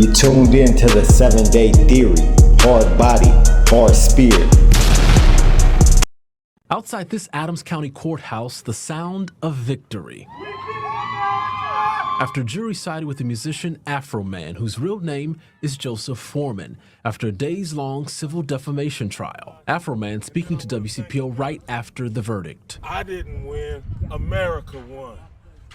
You tuned in to the 7-Day Theory. Hard body, hard spirit. Outside this Adams County courthouse, the sound of victory. After jury sided with the musician Afroman, whose real name is Joseph Foreman, after a days-long civil defamation trial. Afroman speaking to WCPO right after the verdict. I didn't win. America won.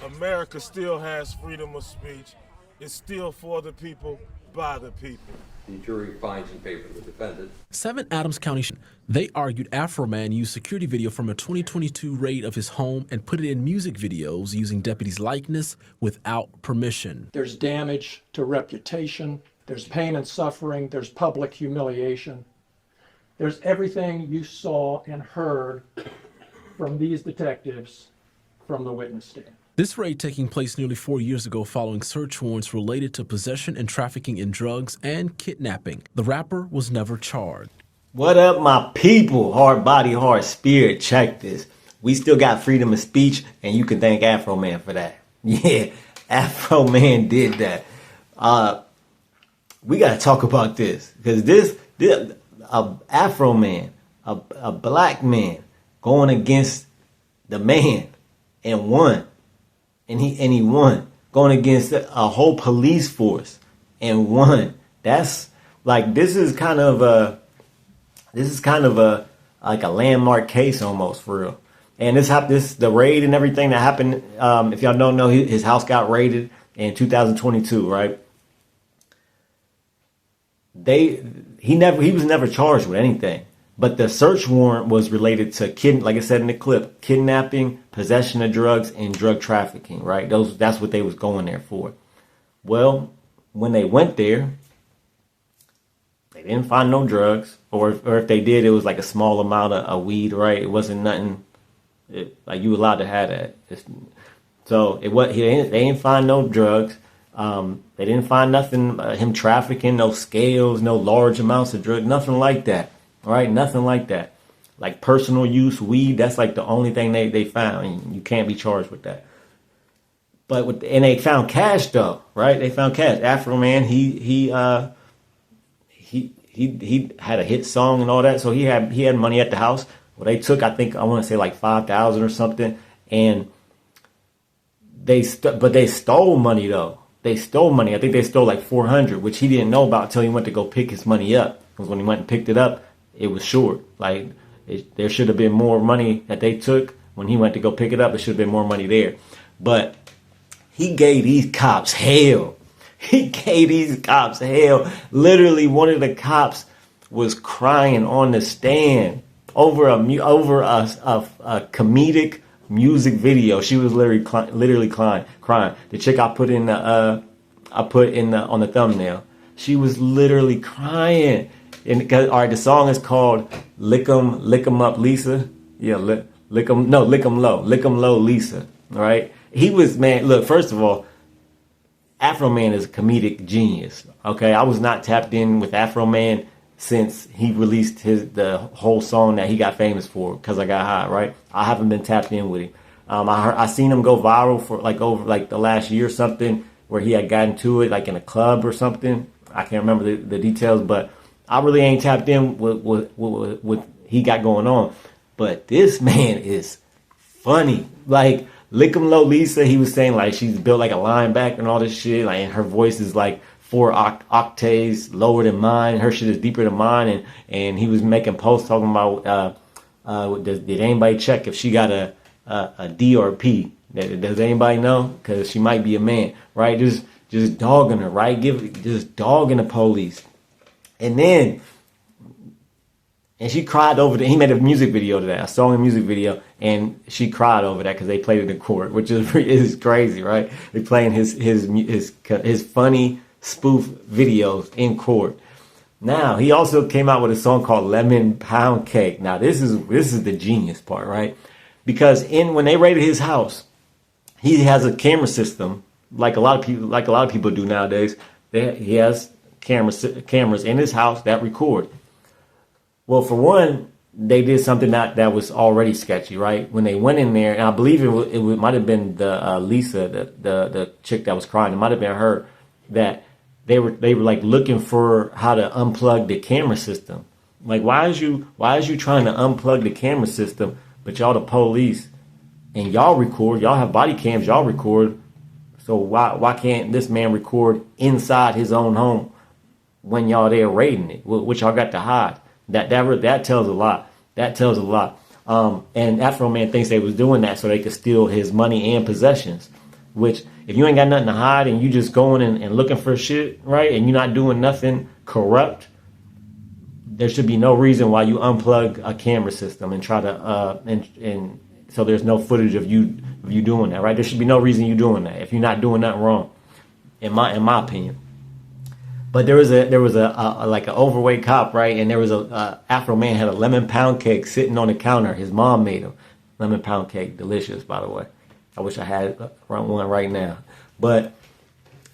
America still has freedom of speech. It's still for the people, by the people. The jury finds in favor of the defendant. 7 Adams County, they argued Afroman used security video from a 2022 raid of his home and put it in music videos using deputies' likeness without permission. There's damage to reputation, there's pain and suffering, there's public humiliation. There's everything you saw and heard from these detectives from the witness stand. This raid taking place nearly 4 years ago following search warrants related to possession and trafficking in drugs and kidnapping. The rapper was never charged. What up, my people? Hard body, hard spirit. Check this. We still got freedom of speech, and you can thank Afroman for that. Yeah, Afroman did that. We got to talk about this, because this Afroman, a black man going against the man and won. And he won, going against a whole police force and won. That's like, this is kind of a like a landmark case almost, for real. And the raid and everything that happened. If y'all don't know, his house got raided in 2022, right? He was never charged with anything. But the search warrant was related to, like I said in the clip, kidnapping, possession of drugs, and drug trafficking, right? That's what they was going there for. Well, when they went there, they didn't find no drugs, or if they did, it was like a small amount of weed, right? It wasn't nothing like you were allowed to have that. They didn't find no drugs. They didn't find nothing, him trafficking, no scales, no large amounts of drugs, nothing like that. All right, nothing like that. Like personal use weed, that's like the only thing they found. And you can't be charged with that. But and they found cash though, right? They found cash. Afroman, he had a hit song and all that, so he had money at the house. Well, they took, I want to say like 5,000 or something, and they stole money though. They stole money. I think they stole like 400, which he didn't know about until he went to go pick his money up. Because when he went and picked it up, it was short. Like there should have been more money that they took when he went to go pick it up. There should have been more money there. But he gave these cops hell. He gave these cops hell. Literally, one of the cops was crying on the stand over a comedic music video. She was literally crying. The chick I put on the thumbnail. She was literally crying. And all right, the song is called "Lick 'Em Up, Lisa." Yeah, lick 'em low, Lisa. All right, he was, man. Look, first of all, Afroman is a comedic genius. Okay, I was not tapped in with Afroman since he released the whole song that he got famous for, "Cause I Got High." Right, I haven't been tapped in with him. I seen him go viral for over the last year or something, where he had gotten to it like in a club or something. I can't remember the details, but I really ain't tapped in with what he got going on. But this man is funny. Like, "Lick 'Em Low, Lisa," he was saying like she's built like a linebacker and all this shit. Like, and her voice is like 4 octaves lower than mine. Her shit is deeper than mine. And he was making posts talking about did anybody check if she got a D or a P? Does anybody know? Because she might be a man, right? Just dogging her, right? Just dogging the police. And she cried over that. He made a music video to that, a song and music video, and she cried over that because they played it in court, which is crazy, right? They playing his funny spoof videos in court. Now he also came out with a song called "Lemon Pound Cake." Now this is the genius part, right? Because when they raided his house, he has a camera system like a lot of people do nowadays. He has cameras in his house that record. Well, for one, they did something that was already sketchy, right? When they went in there, and I believe it might have been the Lisa, the chick that was crying. It might have been her, that they were like looking for how to unplug the camera system. Like, why is you trying to unplug the camera system, but y'all the police and y'all record, y'all have body cams, y'all record. So why can't this man record inside his own home when y'all there raiding it? Which y'all got to hide. That tells a lot. That tells a lot. And Afroman thinks they was doing that so they could steal his money and possessions. Which, if you ain't got nothing to hide and you just going and looking for shit, right, and you're not doing nothing corrupt, there should be no reason why you unplug a camera system and try to and so there's no footage of you doing that, right? There should be no reason you doing that if you're not doing nothing wrong, in my opinion. But there was a like an overweight cop, right? And there was a Afroman had a lemon pound cake sitting on the counter. His mom made him lemon pound cake, delicious, by the way. I wish I had one right now.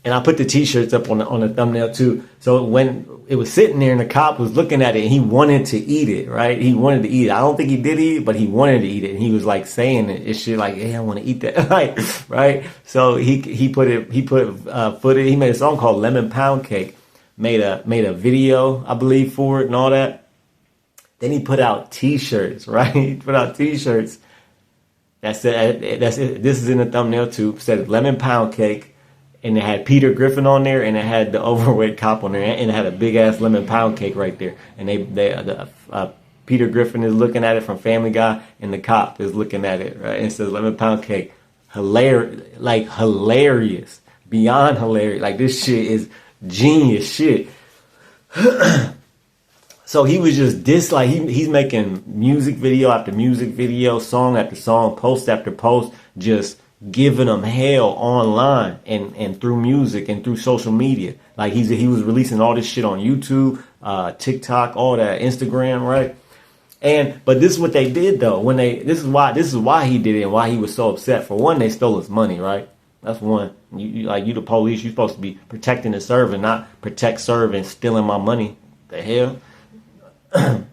And I put the T-shirts up on the thumbnail too. So when it was sitting there and the cop was looking at it, and he wanted to eat it, right? He wanted to eat it. I don't think he did eat it, but he wanted to eat it. And he was like saying it shit like, "Hey, I want to eat that," right? So he made a song called Lemon Pound Cake, made a video, I believe, for it and all that. Then he put out T-shirts, right? He put out T-shirts. That's it. This is in the thumbnail too. It said Lemon Pound Cake. And it had Peter Griffin on there, and it had the overweight cop on there, and it had a big ass lemon pound cake right there. And Peter Griffin is looking at it from Family Guy, and the cop is looking at it, right? And it says lemon pound cake, hilarious, beyond hilarious. Like, this shit is genius shit. So he was just he's making music video after music video, song after song, post after post, just giving them hell online and through music and through social media. Like, he was releasing all this shit on YouTube, TikTok, all that, Instagram, right? But this is what they did though. This is why he did it and why he was so upset. For one, they stole his money, right? That's one. You the police, you're supposed to be protecting and serving, not protect, serve, and stealing my money. The hell?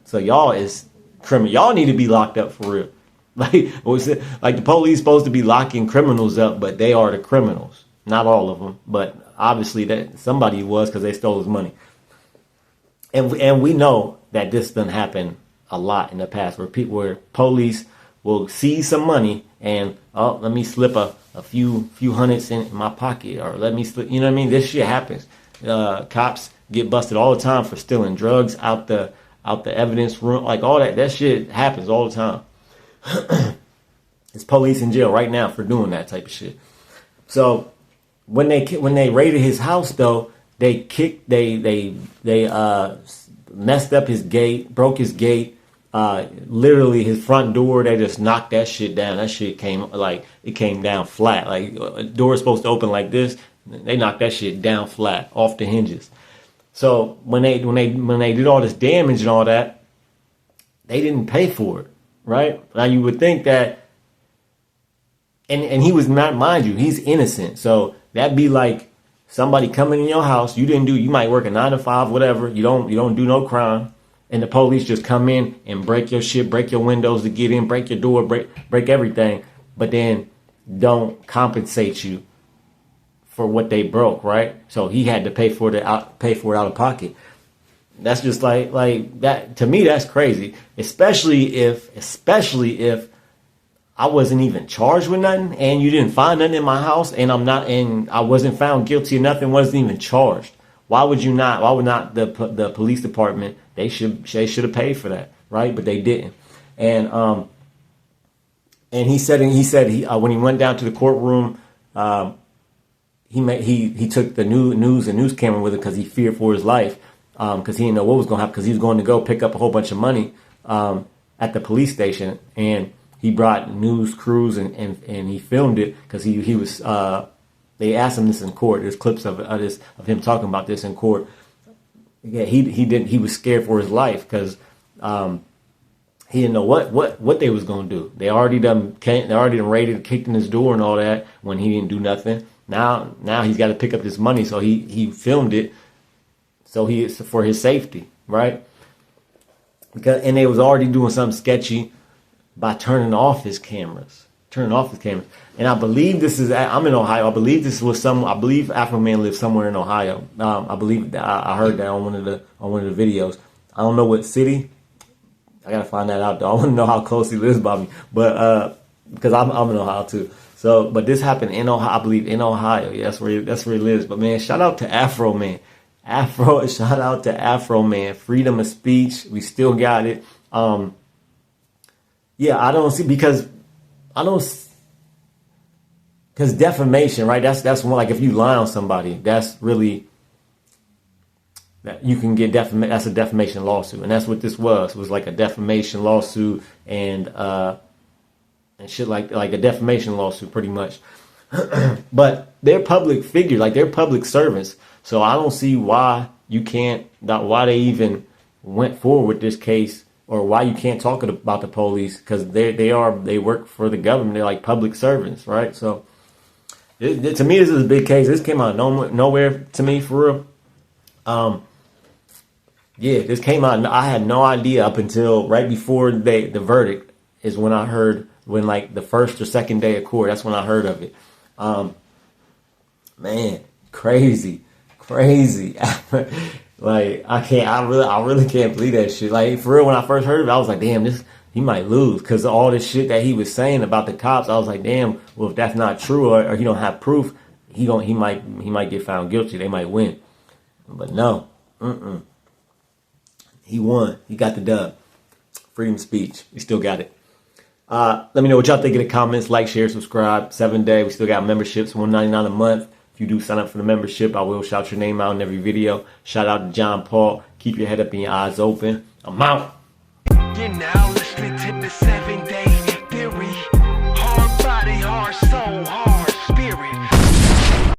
So y'all is criminal. Y'all need to be locked up for real. Like the police supposed to be locking criminals up, but they are the criminals. Not all of them, but obviously that somebody was, because they stole his money. And we know that this done happen a lot in the past, where police will seize some money and let me slip a few hundreds in my pocket, or let me slip. You know what I mean? This shit happens. Cops get busted all the time for stealing drugs out the evidence room, like all that. That shit happens all the time. It's police in jail right now for doing that type of shit. So when they raided his house though, they messed up his gate, broke his gate, literally his front door. They just knocked that shit down. That shit came down flat. Like, a door is supposed to open like this, they knocked that shit down flat off the hinges. So when they did all this damage and all that, they didn't pay for it. Right? Now you would think that, and he was not, mind you, he's innocent. So that'd be like somebody coming in your house. You might work a 9 to 5, whatever. You don't do no crime. And the police just come in and break your shit, break your windows to get in, break your door, break everything. But then don't compensate you for what they broke, right? So he had to pay for it out of pocket. That's just like that. To me, that's crazy. Especially if I wasn't even charged with nothing, and you didn't find nothing in my house, and I wasn't found guilty of nothing, wasn't even charged. Why would not the police department? They should have paid for that, right? But they didn't. And he said when he went down to the courtroom, he took the news camera with him because he feared for his life. Because he didn't know what was going to happen, because he was going to go pick up a whole bunch of money at the police station, and he brought news crews and he filmed it because he was they asked him this in court. There's clips of him talking about this in court. Yeah, he was scared for his life because he didn't know what they was going to do. They already done raided, kicked in his door and all that when he didn't do nothing. Now he's got to pick up this money, so he filmed it. So for his safety, right? And they was already doing something sketchy by turning off his cameras. turning off his cameras. And I believe this is, I'm in Ohio. I believe this was I believe Afroman lives somewhere in Ohio. I believe I heard that on one of the videos. I don't know what city. I gotta find that out though. I want to know how close he lives by me. But because I'm in Ohio too. So, but this happened in Ohio, I believe in Ohio. Yeah, that's where he lives. But man, shout out to Afroman. Shout out to Afroman. Freedom of speech. We still got it. Yeah, I don't see because defamation, right? That's one, like if you lie on somebody, that's really that you can get that's a defamation lawsuit, and that's what this was. It was like a defamation lawsuit and shit like a defamation lawsuit, pretty much. But they're public figures, like they're public servants. So I don't see why why they even went forward with this case, or why you can't talk about the police, because they work for the government. They're like public servants, right? So to me, this is a big case. This came out of nowhere to me, for real. Yeah, this came out. I had no idea up until right before the verdict is when I heard, when like the first or second day of court. That's when I heard of it. Man, crazy. Like I really can't believe that shit. Like for real, when I first heard of it, I was like, damn, he might lose, because all this shit that he was saying about the cops. I was like, damn, well if that's not true, or he don't have proof, he might get found guilty. They might win, but no, he won. He got the dub. Freedom of speech. We still got it. Let me know what y'all think in the comments. Like, share, subscribe. 7-day. We still got memberships, $199 a month. If you do sign up for the membership, I will shout your name out in every video. Shout out to John Paul. Keep your head up and your eyes open. I'm out. You're now listening to the 7